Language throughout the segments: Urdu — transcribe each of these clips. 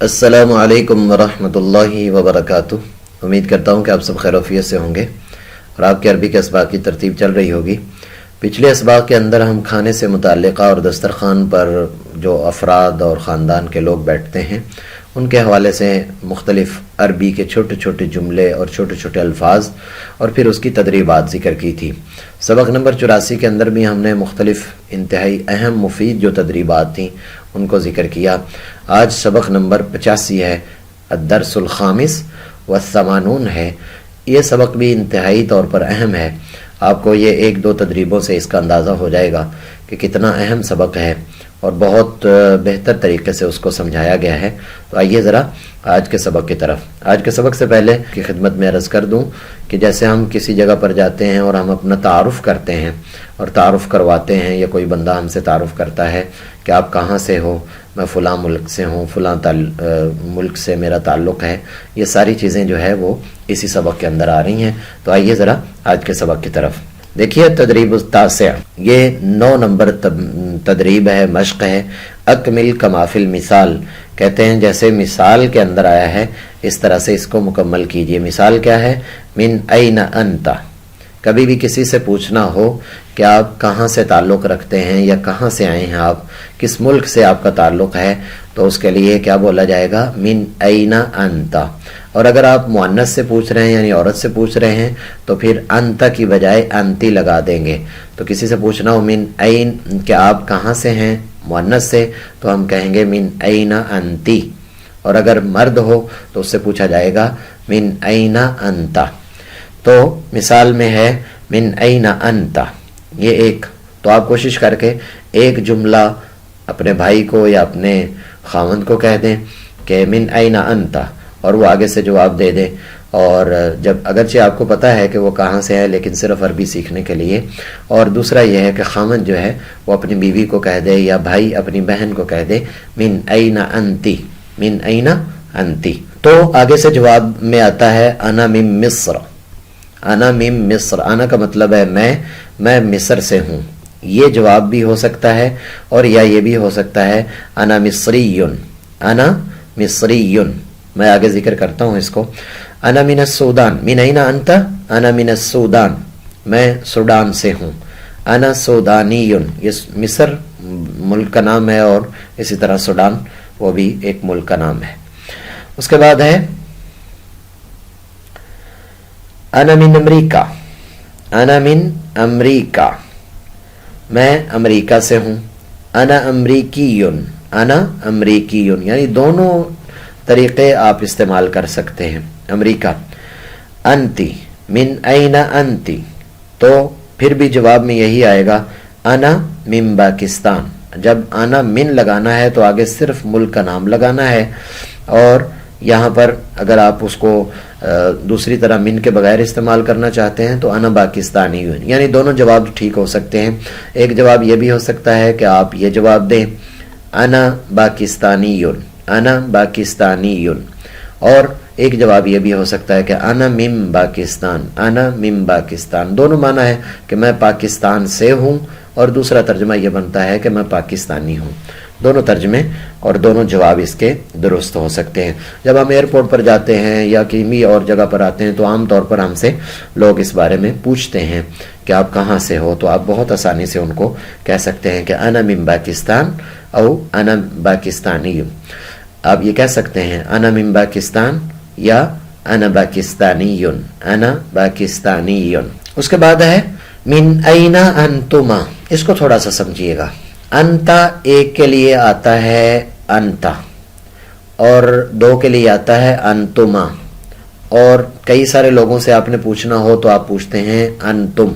السلام علیکم ورحمۃ اللہ وبرکاتہ۔ امید کرتا ہوں کہ آپ سب خیر و عافیت سے ہوں گے اور آپ کے عربی کے اسباق کی ترتیب چل رہی ہوگی۔ پچھلے اسباق کے اندر ہم کھانے سے متعلقہ اور دسترخوان پر جو افراد اور خاندان کے لوگ بیٹھتے ہیں ان کے حوالے سے مختلف عربی کے چھوٹے چھوٹے جملے اور چھوٹے چھوٹے الفاظ اور پھر اس کی تدریبات ذکر کی تھی۔ سبق نمبر 84 کے اندر بھی ہم نے مختلف انتہائی اہم مفید جو تدریبات تھیں ان کو ذکر کیا۔ آج سبق نمبر 85 ہے، الدرس الخامس والثمانون ہے۔ یہ سبق بھی انتہائی طور پر اہم ہے۔ آپ کو یہ ایک دو تدریبوں سے اس کا اندازہ ہو جائے گا کہ کتنا اہم سبق ہے اور بہت بہتر طریقے سے اس کو سمجھایا گیا ہے۔ تو آئیے ذرا آج کے سبق کی طرف۔ آج کے سبق سے پہلے کی خدمت میں عرض کر دوں کہ جیسے ہم کسی جگہ پر جاتے ہیں اور ہم اپنا تعارف کرتے ہیں اور تعارف کرواتے ہیں، یا کوئی بندہ ہم سے تعارف کرتا ہے کہ آپ کہاں سے ہو، میں فلاں ملک سے ہوں، فلاں ملک سے میرا تعلق ہے، یہ ساری چیزیں جو ہے وہ اسی سبق کے اندر آ رہی ہیں۔ تو آئیے ذرا آج کے سبق کی طرف۔ دیکھیے تدریب التاسع، یہ 9 نمبر تدریب ہے، مشق ہے۔ اکمل کما فی المثال، کہتے ہیں جیسے مثال کے اندر آیا ہے اس طرح سے اس کو مکمل کیجئے۔ مثال کیا ہے؟ من این انت، کبھی بھی کسی سے پوچھنا ہو کہ آپ کہاں سے تعلق رکھتے ہیں یا کہاں سے آئے ہیں، آپ کس ملک سے آپ کا تعلق ہے، تو اس کے لیے کیا بولا جائے گا؟ من این انت۔ اور اگر آپ مؤنث سے پوچھ رہے ہیں یعنی عورت سے پوچھ رہے ہیں تو پھر انت کی بجائے انتی لگا دیں گے۔ تو کسی سے پوچھنا ہو من این، کہ آپ کہاں سے ہیں، مؤنث سے، تو ہم کہیں گے من این انتی۔ اور اگر مرد ہو تو اس سے پوچھا جائے گا من این انت۔ تو مثال میں ہے من این انت، یہ ایک۔ تو آپ کوشش کر کے ایک جملہ اپنے بھائی کو یا اپنے خاوند کو کہہ دیں کہ من این انت، اور وہ آگے سے جواب دے دیں۔ اور جب اگرچہ آپ کو پتہ ہے کہ وہ کہاں سے ہے لیکن صرف عربی سیکھنے کے لیے۔ اور دوسرا یہ ہے کہ خاوند جو ہے وہ اپنی بیوی کو کہہ دے یا بھائی اپنی بہن کو کہہ دے من این انتی، من این انتی۔ تو آگے سے جواب میں آتا ہے انا من مصر، انا من مصر۔ انا کا مطلب ہے میں مصر سے ہوں۔ یہ جواب بھی ہو سکتا ہے اور یا یہ بھی ہو سکتا ہے انا مصری، انا مصری۔ میں آگے ذکر کرتا ہوں اس کو۔ انا من السودان، من این انت؟ انا من السودان، میں سوڈان سے ہوں۔ انا سودانی، یہ مصر ملک کا نام ہے اور اسی طرح سوڈان وہ بھی ایک ملک کا نام ہے۔ اس کے بعد ہے انا من امریکہ، انا من امریکہ، میں امریکہ سے ہوں۔ انا امریکی، انا امریکی، یعنی دونوں طریقے آپ استعمال کر سکتے ہیں۔ امریکہ۔ انتی، من این انتی، تو پھر بھی جواب میں یہی آئے گا انا من پاکستان۔ جب انا من لگانا ہے تو آگے صرف ملک کا نام لگانا ہے، اور یہاں پر اگر آپ اس کو دوسری طرح من کے بغیر استعمال کرنا چاہتے ہیں تو انا پاکستانی، یعنی دونوں جواب ٹھیک ہو سکتے ہیں۔ ایک جواب یہ بھی ہو سکتا ہے کہ آپ یہ جواب دیں انا پاکستانی، انا پاکستانی، اور ایک جواب یہ بھی ہو سکتا ہے کہ انا من پاکستان، انا من پاکستان۔ دونوں معنی ہے کہ میں پاکستان سے ہوں، اور دوسرا ترجمہ یہ بنتا ہے کہ میں پاکستانی ہوں۔ دونوں ترجمے اور دونوں جواب اس کے درست ہو سکتے ہیں۔ جب ہم ایئرپورٹ پر جاتے ہیں یا کہیں اور جگہ پر آتے ہیں تو عام طور پر ہم سے لوگ اس بارے میں پوچھتے ہیں کہ آپ کہاں سے ہو، تو آپ بہت آسانی سے ان کو کہہ سکتے ہیں کہ انا من پاکستان او انا پاکستانی۔ آپ یہ کہہ سکتے ہیں انا من پاکستان یا انا پاکستانی، انا پاکستانی۔ اس کے بعد ہے من این انتما، اس کو تھوڑا سا سمجھیے گا۔ انتا ایک کے لیے آتا ہے انتا، اور دو کے لیے آتا ہے انتما، اور کئی سارے لوگوں سے آپ نے پوچھنا ہو تو آپ پوچھتے ہیں انتم۔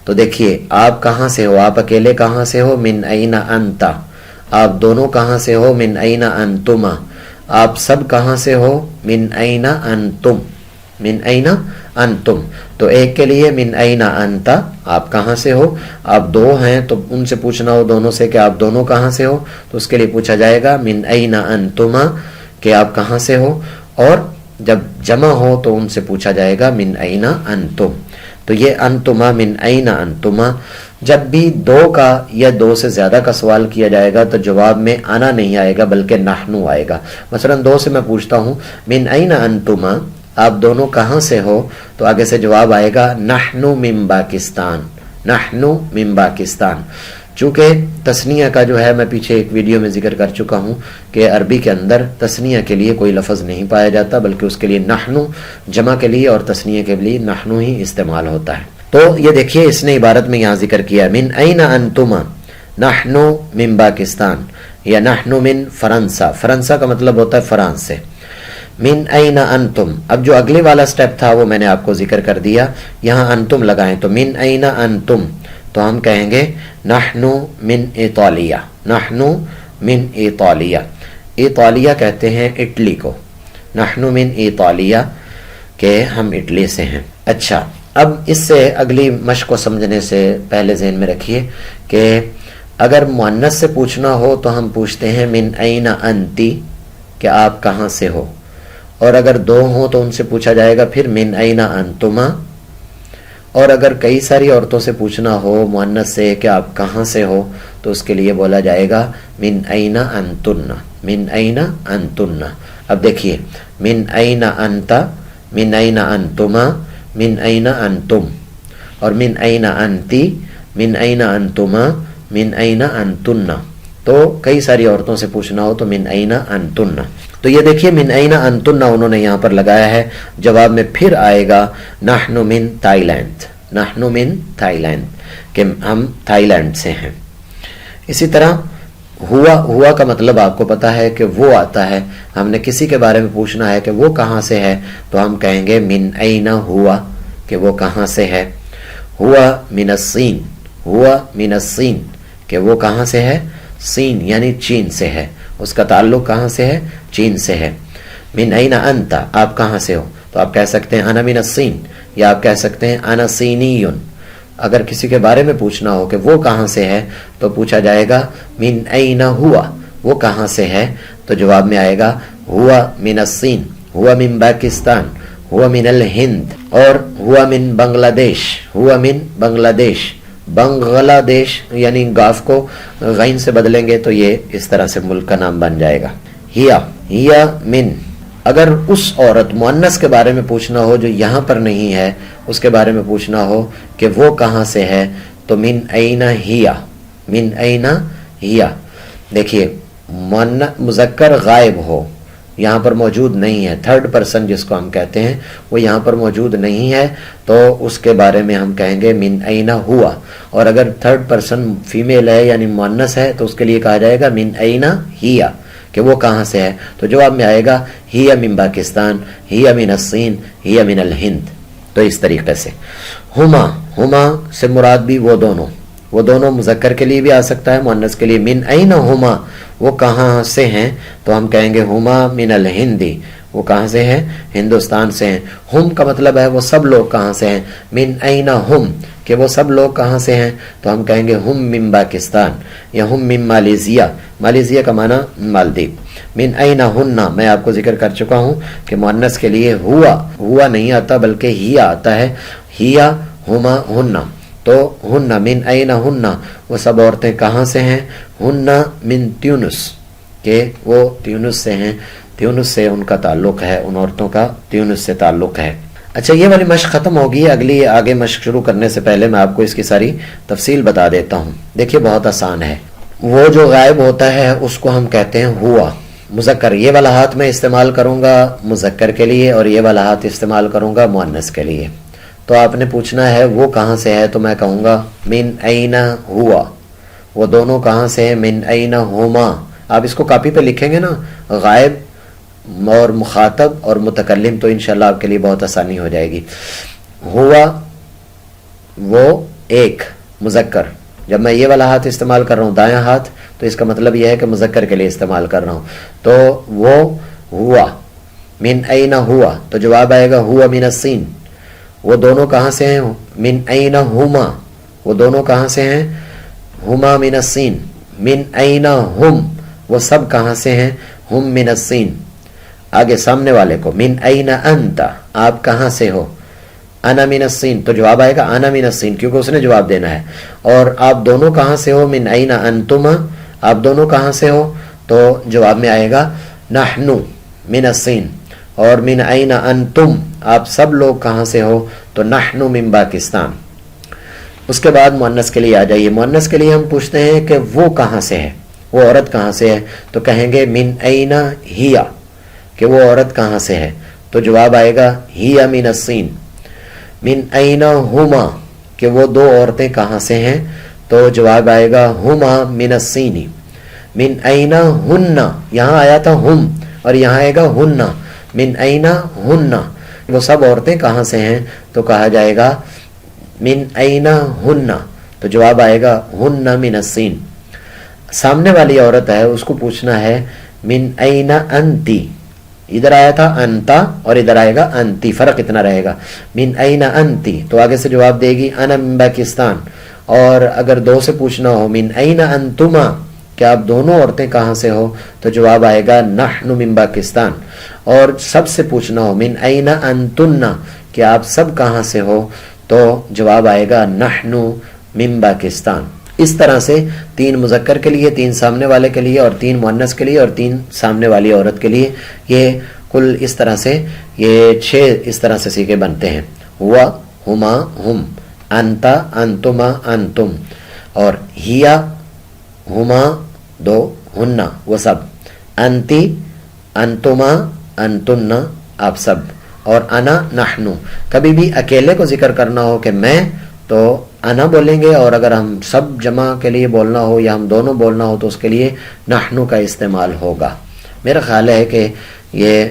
تو دیکھیے آپ کہاں سے ہو، آپ اکیلے کہاں سے ہو، من این انتا۔ آپ دونوں کہاں سے ہو، من این انتما۔ آپ سب کہاں سے ہو، من این انتم، من این انتم۔ تو ایک کے لیے من این انتا، آپ کہاں سے ہو۔ آپ دو ہیں تو ان سے پوچھنا ہو دونوں سے کہ آپ دونوں کہاں سے ہو، تو اس کے لیے پوچھا جائے گا من این انتما، کہ آپ کہاں سے ہو۔ اور جب جمع ہو تو ان سے پوچھا جائے گا من این انتم۔ تو یہ انتما، من این انتما، جب بھی دو کا یا دو سے زیادہ کا سوال کیا جائے گا تو جواب میں انا نہیں آئے گا بلکہ نحنو آئے گا. مثلا دو سے میں پوچھتا ہوں من این انتما، آپ دونوں کہاں سے ہو، تو آگے سے جواب آئے گا نحنو من پاکستان، نحنو من پاکستان. چونکہ تثنیہ کا جو ہے میں پیچھے ایک ویڈیو میں ذکر کر چکا ہوں کہ عربی کے اندر تثنیہ کے لیے کوئی لفظ نہیں پایا جاتا بلکہ اس کے لیے نحنو، جمع کے لیے اور تثنیہ کے لیے نحنو ہی استعمال ہوتا ہے. تو یہ دیکھیے اس نے عبارت میں یہاں ذکر کیا من این انتما نحنو من پاکستان یا نحنو من فرنسا. فرنسا کا مطلب ہوتا ہے فرانس سے. من این انتم، اب جو اگلے والا سٹیپ تھا وہ میں نے آپ کو ذکر کر دیا. یہاں انتم لگائیں تو من این انتم، تو ہم کہیں گے نحنو من ایطالیہ، نحنو من ایطالیہ. ایطالیہ کہتے ہیں اٹلی کو، نحنو من ایطالیہ کہ ہم اٹلی سے ہیں. اچھا، اب اس سے اگلی مشق کو سمجھنے سے پہلے ذہن میں رکھیے کہ اگر مؤنث سے پوچھنا ہو تو ہم پوچھتے ہیں من این انتی کہ آپ کہاں سے ہو، اور اگر دو ہوں تو ان سے پوچھا جائے گا پھر من این انتما. اور اگر کئی ساری عورتوں سے پوچھنا ہو مؤنث سے کہ آپ کہاں سے ہو تو اس کے لیے بولا جائے گا من این انتن، من این انتن. اب دیکھیے من این انت، من این انتما، من این انتم، اور من این انتی، من این انتما، من این انتن. تو کئی ساری عورتوں سے پوچھنا ہو تو من این انتن. تو یہ دیکھیے من این انتن انہوں نے یہاں پر لگایا ہے. جواب میں پھر آئے گا نحنو من تھائی لینڈ، نحنو من تھائی لینڈ کہ ہم تھائی لینڈ سے ہیں. اسی طرح ہوا، ہوا کا مطلب آپ کو پتا ہے کہ وہ آتا ہے. ہم نے کسی کے بارے میں پوچھنا ہے کہ وہ کہاں سے ہے تو ہم کہیں گے من این ہوا کہ وہ کہاں سے ہے. ہوا من الصین، ہوا من الصین کہ وہ کہاں سے ہے، صین یعنی چین سے ہے، اس کا تعلق کہاں سے ہے، چین سے ہے. من این انت، آپ کہاں سے ہو تو آپ کہہ سکتے ہیں انا من الصین، یا آپ کہہ سکتے ہیں انا صینی. اگر کسی کے بارے میں پوچھنا ہو کہ وہ کہاں سے ہے تو پوچھا جائے گا من این ہوا، وہ کہاں سے ہے، تو جواب میں آئے گا ہوا من الصین، ہوا من پاکستان، ہوا من الہند، اور ہوا من بنگلہ دیش، ہوا من بنگلہ دیش. بنگلہ دیش یعنی گاف کو غین سے بدلیں گے تو یہ اس طرح سے ملک کا نام بن جائے گا. ہیا، ہیا من. اگر اس عورت مؤنث کے بارے میں پوچھنا ہو جو یہاں پر نہیں ہے، اس کے بارے میں پوچھنا ہو کہ وہ کہاں سے ہے تو من این ہیا، من این ہیا. دیکھیے مذکر غائب ہو، یہاں پر موجود نہیں ہے، تھرڈ پرسن جس کو ہم کہتے ہیں وہ یہاں پر موجود نہیں ہے تو اس کے بارے میں ہم کہیں گے من این ہوا. اور اگر تھرڈ پرسن فیمیل ہے یعنی مؤنث ہے تو اس کے لیے کہا جائے گا من این ہیا کہ وہ کہاں سے ہے. تو جواب میں آئے گا ہیا من پاکستان، ہیا من الصین، ہیا من الہند. تو اس طریقے سے ہما، ہما سے مراد بھی وہ دونوں، وہ دونوں مذکر کے لیے بھی آ سکتا ہے مؤنث کے لیے. من این ہما، وہ کہاں سے ہیں تو ہم کہیں گے ہما من الہندی، وہ کہاں سے ہیں، ہندوستان سے ہیں. ہم کا مطلب ہے وہ سب لوگ کہاں سے ہیں. من این ہم کہ وہ سب لوگ کہاں سے ہیں تو ہم کہیں گے ہم من پاکستان یا ہم من مالیزیا. مالیزیا کا معنی مالدیپ. من این ہننا، میں آپ کو ذکر کر چکا ہوں کہ مؤنث کے لیے ہوا، ہوا نہیں آتا بلکہ ہیا آتا ہے. ہیا، ہما، ہننا. تو ہننا من این ہننا، وہ سب عورتیں کہاں سے ہیں. ہننا من تیونس کہ وہ تیونس سے ہیں، تیونس سے ان کا تعلق ہے، ان عورتوں کا تیونس سے تعلق ہے. اچھا، یہ والی مشق ختم ہوگی. اگلی آگے مشق شروع کرنے سے پہلے میں آپ کو اس کی ساری تفصیل بتا دیتا ہوں. دیکھیے بہت آسان ہے. وہ جو غائب ہوتا ہے اس کو ہم کہتے ہیں ہوا مذکر. یہ والا ہاتھ میں استعمال کروں گا مذکر کے لیے اور یہ والا ہاتھ استعمال کروں گا مؤنث کے لیے. تو آپ نے پوچھنا ہے وہ کہاں سے ہے تو میں کہوں گا من این ہوا. وہ دونوں کہاں سے ہیں، من این ہما. آپ اس کو کاپی پہ لکھیں گے نا، غائب اور مخاطب اور متکلم، تو انشاءاللہ آپ کے لیے بہت آسانی ہو جائے گی. ہوا وہ ایک مذکر. جب میں یہ والا ہاتھ استعمال کر رہا ہوں دایاں ہاتھ تو اس کا مطلب یہ ہے کہ مذکر کے لیے استعمال کر رہا ہوں. تو وہ ہوا من این ہوا تو جواب آئے گا ہوا من الصین. وہ دونوں کہاں سے ہیں، من این ہما. وہ دونوں کہاں سے ہیں، ہما من الصین. من این ہم، وہ سب کہاں سے ہیں، ہم من الصین. آگے سامنے والے کو من این انت، آپ کہاں سے ہو، انا من الصین، تو جواب آئے گا انا من الصین، کیونکہ اس نے جواب دینا ہے. اور آپ دونوں کہاں سے ہو؟ من این انتما، آپ دونوں کہاں سے ہو؟ تو جواب میں آئے گا نحن من الصین. اور من این انتم، آپ سب لوگ کہاں سے ہو؟ تو نحن من پاکستان. اس کے بعد مؤنث کے لیے آ جائیے. مؤنث کے لیے ہم پوچھتے ہیں کہ وہ کہاں سے ہے، وہ عورت کہاں سے ہے؟ تو کہیں گے من این ہیا، کہ وہ عورت کہاں سے ہے. تو جواب آئے گا ہیا من الصین. من این ہما، کہ وہ دو عورتیں کہاں سے ہیں؟ تو جواب آئے گا ہما من الصین. من این ہن، یہاں آیا تھا ہم اور یہاں آئے گا ہن. من این ہن، وہ سب عورتیں کہاں سے ہیں؟ تو کہا جائے گا من این ہن. تو جواب آئے گا ہن من الصین. سامنے والی عورت ہے، اس کو پوچھنا ہے من این انتی. ادھر آیا تھا انتا اور ادھر آئے گا انتی، فرق اتنا رہے گا. من این انتی، تو آگے سے جواب دے گی انا من پاکستان. اور اگر دو سے پوچھنا ہو من این انتما، کہ آپ دونوں عورتیں کہاں سے ہو، تو جواب آئے گا نحن من پاکستان. اور سب سے پوچھنا ہو من این انتن، کہ آپ سب کہاں سے ہو، تو جواب آئے گا نحن من پاکستان. اس طرح سے 3 مذکر کے لیے، 3 سامنے والے کے لیے، اور 3 مؤنث کے لیے، اور 3 سامنے والی عورت کے لیے، یہ کل اس طرح سے یہ 6 اس طرح سے سیغے بنتے ہیں. ہوا، ہما، ہم، انتا، انتما، انتم، اور ہیا، ہما 2، ہننا وہ سب، انتی، انتما، انتن آپ سب، اور انا، نحنو. کبھی بھی اکیلے کو ذکر کرنا ہو کہ میں، تو انا بولیں گے، اور اگر ہم سب جمع کے لیے بولنا ہو یا ہم دونوں بولنا ہو تو اس کے لیے نحنو کا استعمال ہوگا. میرا خیال ہے کہ یہ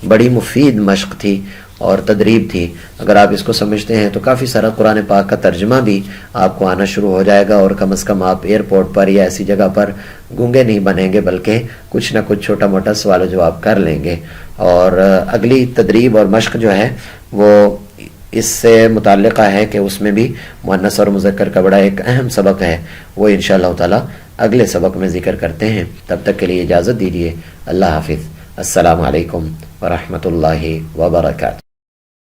بڑی مفید مشق تھی اور تدریب تھی. اگر آپ اس کو سمجھتے ہیں تو کافی سارا قرآن پاک کا ترجمہ بھی آپ کو آنا شروع ہو جائے گا، اور کم از کم آپ ایئرپورٹ پر یا ایسی جگہ پر گونگے نہیں بنیں گے، بلکہ کچھ نہ کچھ چھوٹا موٹا سوال و جواب کر لیں گے. اور اگلی تدریب اور مشق جو ہے وہ اس سے متعلقہ ہے کہ اس میں بھی مؤنث اور مذکر کا بڑا ایک اہم سبق ہے، وہ انشاءاللہ تعالی اگلے سبق میں ذکر کرتے ہیں. تب تک کے لیے اجازت دیجیے. اللہ حافظ. السلام علیکم ورحمۃ اللہ وبرکاتہ.